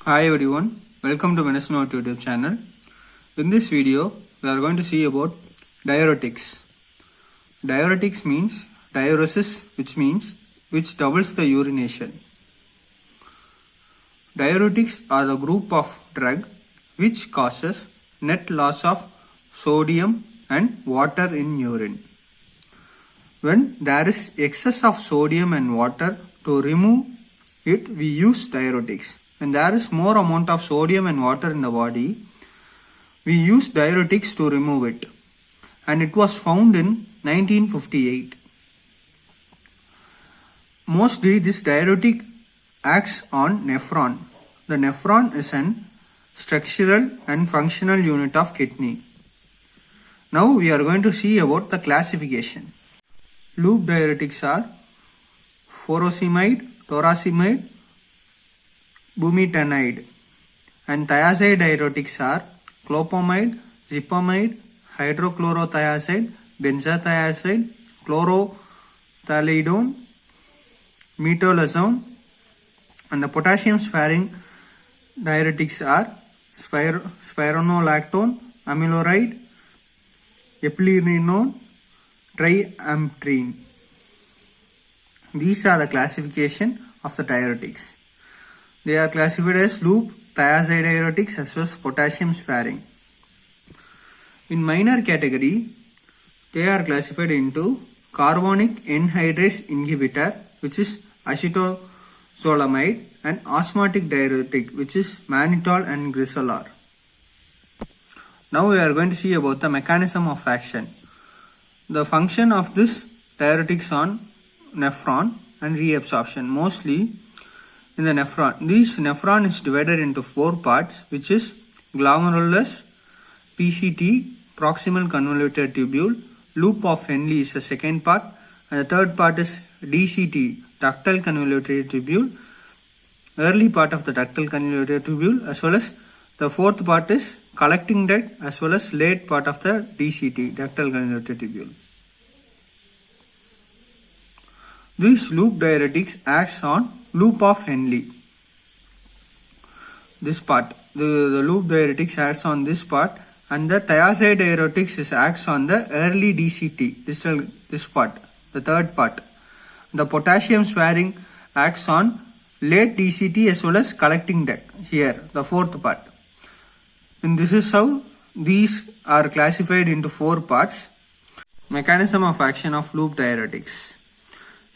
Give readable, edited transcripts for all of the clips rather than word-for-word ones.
Hi everyone, welcome to Medicine Note YouTube channel. In this video, we are going to see about diuretics. Diuretics means diuresis, which doubles the urination. Diuretics are the group of drug which causes net loss of sodium and water in urine. When there is excess of sodium and water, to remove it, we use diuretics. When there is more amount of sodium and water in the body, we use diuretics to remove it. And it was found in 1958. Mostly this diuretic acts on nephron. The nephron is an structural and functional unit of kidney. Now we are going to see about the classification. Loop diuretics are furosemide, toracimide, bumetanide, and thiazide diuretics are clopamide, zipamide, hydrochlorothiazide, benzothiazide, chlorothalidone, metolazone, and the potassium sparing diuretics are spironolactone, amiloride, eplerenone, triamtrene. These are the classification of the diuretics. They are classified as loop, thiazide diuretics as well as potassium sparing. In minor category, they are classified into carbonic anhydrase inhibitor, which is acetozolamide, and osmotic diuretic, which is mannitol and grisolor. Now we are going to see about the mechanism of action. The function of this diuretics on nephron and reabsorption, mostly in the nephron. This nephron is divided into 4 parts, which is glomerulus, PCT, proximal convoluted tubule, loop of Henle is the second part, and the third part is DCT, ductal convoluted tubule, early part of the ductal convoluted tubule, as well as the fourth part is collecting duct, as well as late part of the DCT, ductal convoluted tubule. This loop diuretics acts on loop of Henle. This part, the loop diuretics acts on this part, and the thiazide diuretics acts on the early DCT, this part, the third part. The potassium sparing acts on late DCT as well as collecting duct, here, the fourth part. And this is how these are classified into 4 parts. Mechanism of action of loop diuretics.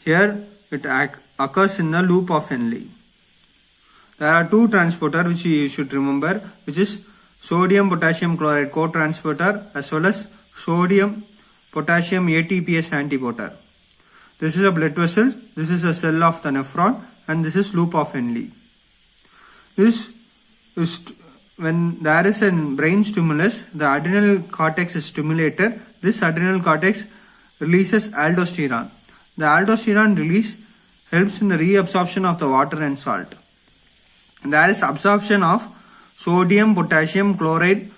Here it occurs in the loop of Henle. There are 2 transporters which you should remember, which is sodium potassium chloride cotransporter as well as sodium potassium ATPase antibody. This is a blood vessel, this is a cell of the nephron, and this is loop of Henle. This is when there is a brain stimulus, the adrenal cortex is stimulated. This adrenal cortex releases aldosterone. The aldosterone release helps in the reabsorption of the water and salt. There is absorption of sodium potassium chloride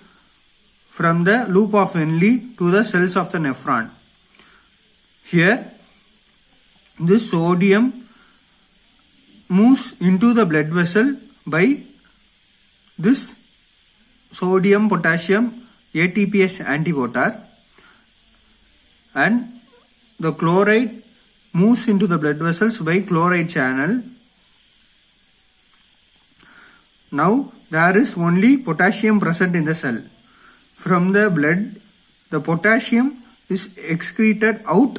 from the loop of Henle to the cells of the nephron. Here, this sodium moves into the blood vessel by this sodium potassium ATPase antibody, and the chloride moves into the blood vessels by chloride channel. Now there is only potassium present in the cell. From the blood, the potassium is excreted out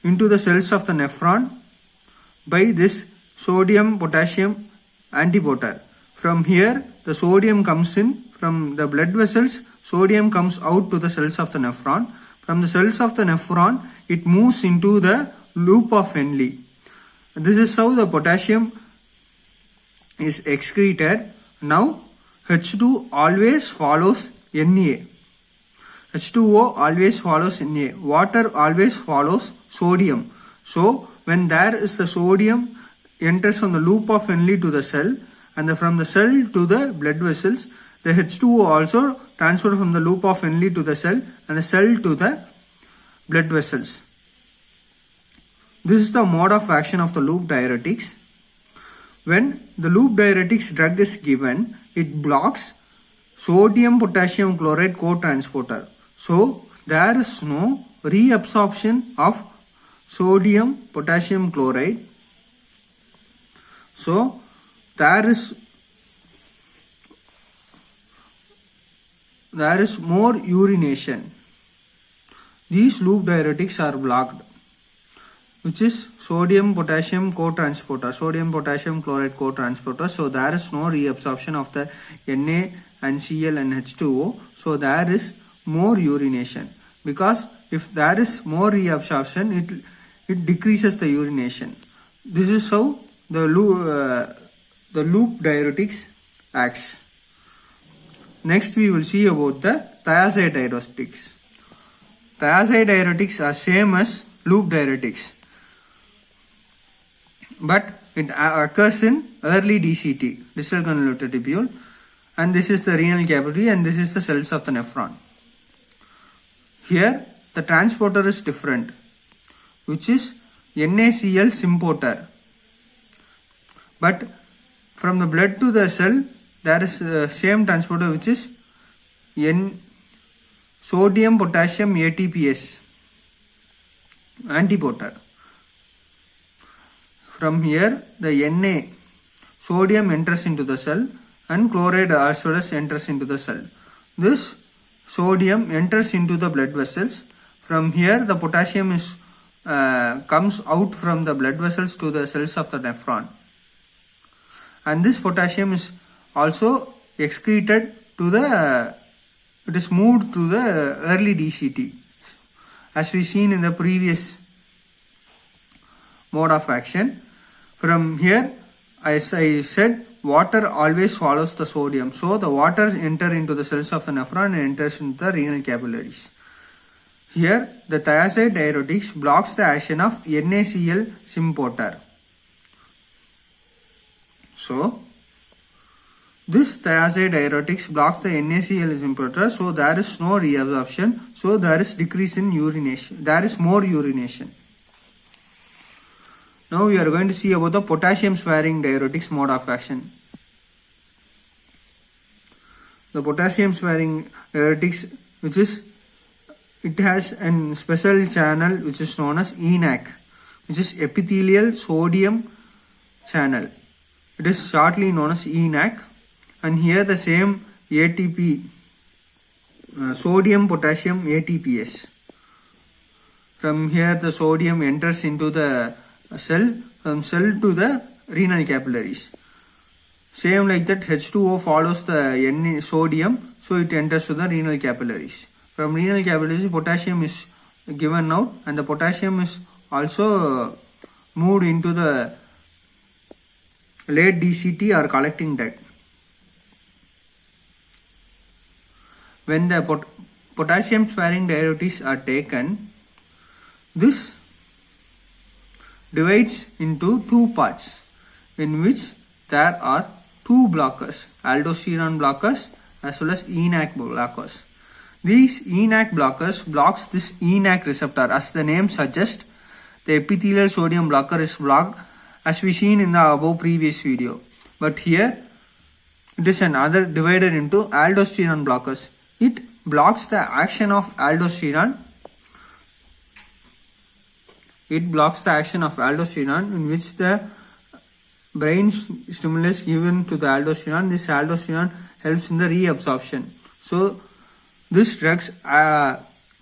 into the cells of the nephron by this sodium potassium antibody. From here, the sodium comes in from the blood vessels, sodium comes out to the cells of the nephron. From the cells of the nephron, it moves into the loop of Henle. This is how the potassium is excreted. Now H2 always follows Na. H2O always follows Na. Water always follows sodium. So when there is the sodium enters from the loop of Henle to the cell, and from the cell to the blood vessels, the H2O also transferred from the loop of Henle to the cell, and the cell to the blood vessels. This is the mode of action of the loop diuretics. When the loop diuretics drug is given, it blocks sodium potassium chloride co-transporter. So there is no reabsorption of sodium potassium chloride. So there is more urination. These loop diuretics are blocked, which is sodium potassium co-transporter, sodium potassium chloride co-transporter. So there is no reabsorption of the Na and Cl and H2O. So there is more urination, because if there is more reabsorption, it decreases the urination. This is how the loop diuretics acts. Next we will see about the thiazide diuretics. Thiazide diuretics are same as loop diuretics, but it occurs in early DCT, distal convoluted tubule, and this is the renal capillary and this is the cells of the nephron. Here the transporter is different, which is NaCl symporter, but from the blood to the cell there is same transporter, which is sodium potassium ATPase antiporter. From here the Na, sodium enters into the cell and chloride as well as enters into the cell. This sodium enters into the blood vessels. From here the potassium is comes out from the blood vessels to the cells of the nephron, and this potassium is also excreted to the, it is moved to the early DCT, as we seen in the previous mode of action. From here, as I said, water always follows the sodium. So the water enter into the cells of the nephron and enters into the renal capillaries. Here the thiazide diuretics blocks the action of NaCl symporter. So this thiazide diuretics blocks the NaCl symporter, so there is no reabsorption, so there is decrease in urination, there is more urination. Now we are going to see about the potassium sparing diuretics mode of action. The potassium sparing diuretics, which is, it has a special channel which is known as ENaC, which is epithelial sodium channel. It is shortly known as ENaC, and here the same ATP, sodium potassium ATPase. From here the sodium enters into the cell, from cell to the renal capillaries. Same like that, H2O follows the sodium, so it enters to the renal capillaries. From renal capillaries potassium is given out, and the potassium is also moved into the late DCT or collecting duct. When the potassium sparing diuretics are taken, this divides into two parts, in which there are two blockers, aldosterone blockers as well as ENaC blockers. These ENaC blockers blocks this ENaC receptor. As the name suggests, the epithelial sodium blocker is blocked, as we seen in the above previous video. But here it is another divided into aldosterone blockers. It blocks the action of aldosterone. It blocks the action of aldosterone, in which the brain stimulus given to the aldosterone. This aldosterone helps in the reabsorption. So this drugs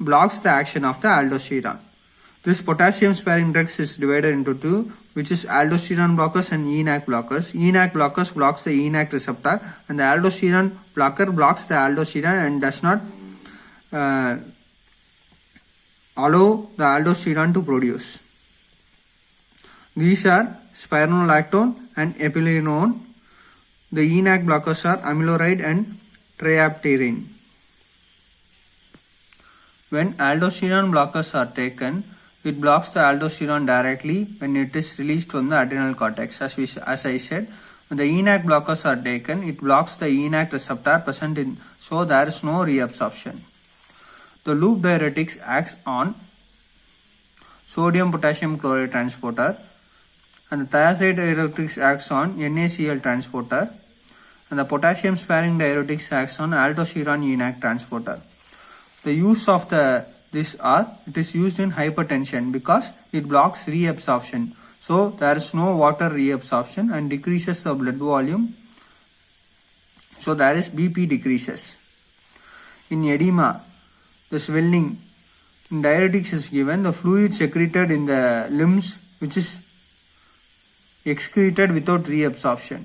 blocks the action of the aldosterone. This potassium sparing drugs is divided into two, which is aldosterone blockers and ENaC blockers. ENaC blockers blocks the ENaC receptor, and the aldosterone blocker blocks the aldosterone and does not allow the aldosterone to produce. These are spironolactone and eplerenone. The ENaC blockers are amiloride and triapterine. When aldosterone blockers are taken, it blocks the aldosterone directly when it is released from the adrenal cortex. As I said, when the ENaC blockers are taken, it blocks the ENaC receptor present in, so there is no reabsorption. The loop diuretics acts on sodium potassium chloride transporter, and the thiazide diuretics acts on NaCl transporter, and the potassium sparing diuretics acts on aldosterone ENaC transporter. The use of it is used in hypertension because it blocks reabsorption. So there is no water reabsorption and decreases the blood volume. So there is BP decreases. In edema, the swelling, in diuretics is given, the fluid secreted in the limbs which is excreted without reabsorption.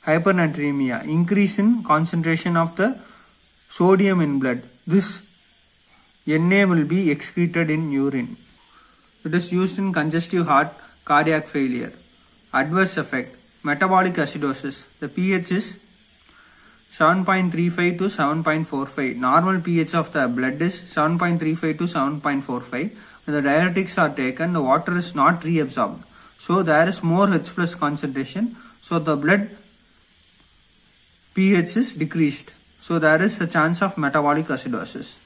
Hypernatremia, increase in concentration of the sodium in blood. This Na will be excreted in urine. It is used in congestive heart, cardiac failure. Adverse effect, metabolic acidosis. The pH is 7.35 to 7.45. Normal pH of the blood is 7.35 to 7.45. When the diuretics are taken, the water is not reabsorbed. So there is more H plus concentration. So the blood pH is decreased. So there is a chance of metabolic acidosis.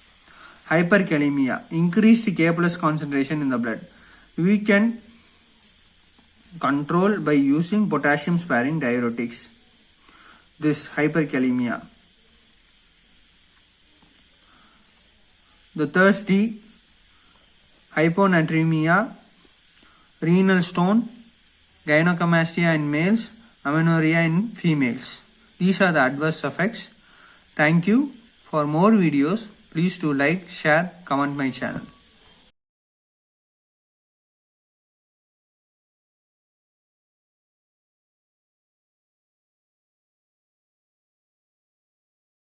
Hyperkalemia, increased K plus concentration in the blood. We can control by using potassium sparing diuretics. This hyperkalemia. The thirsty, hyponatremia, renal stone, gynecomastia in males, amenorrhea in females. These are the adverse effects. Thank you. For more videos, please do like, share, comment my channel.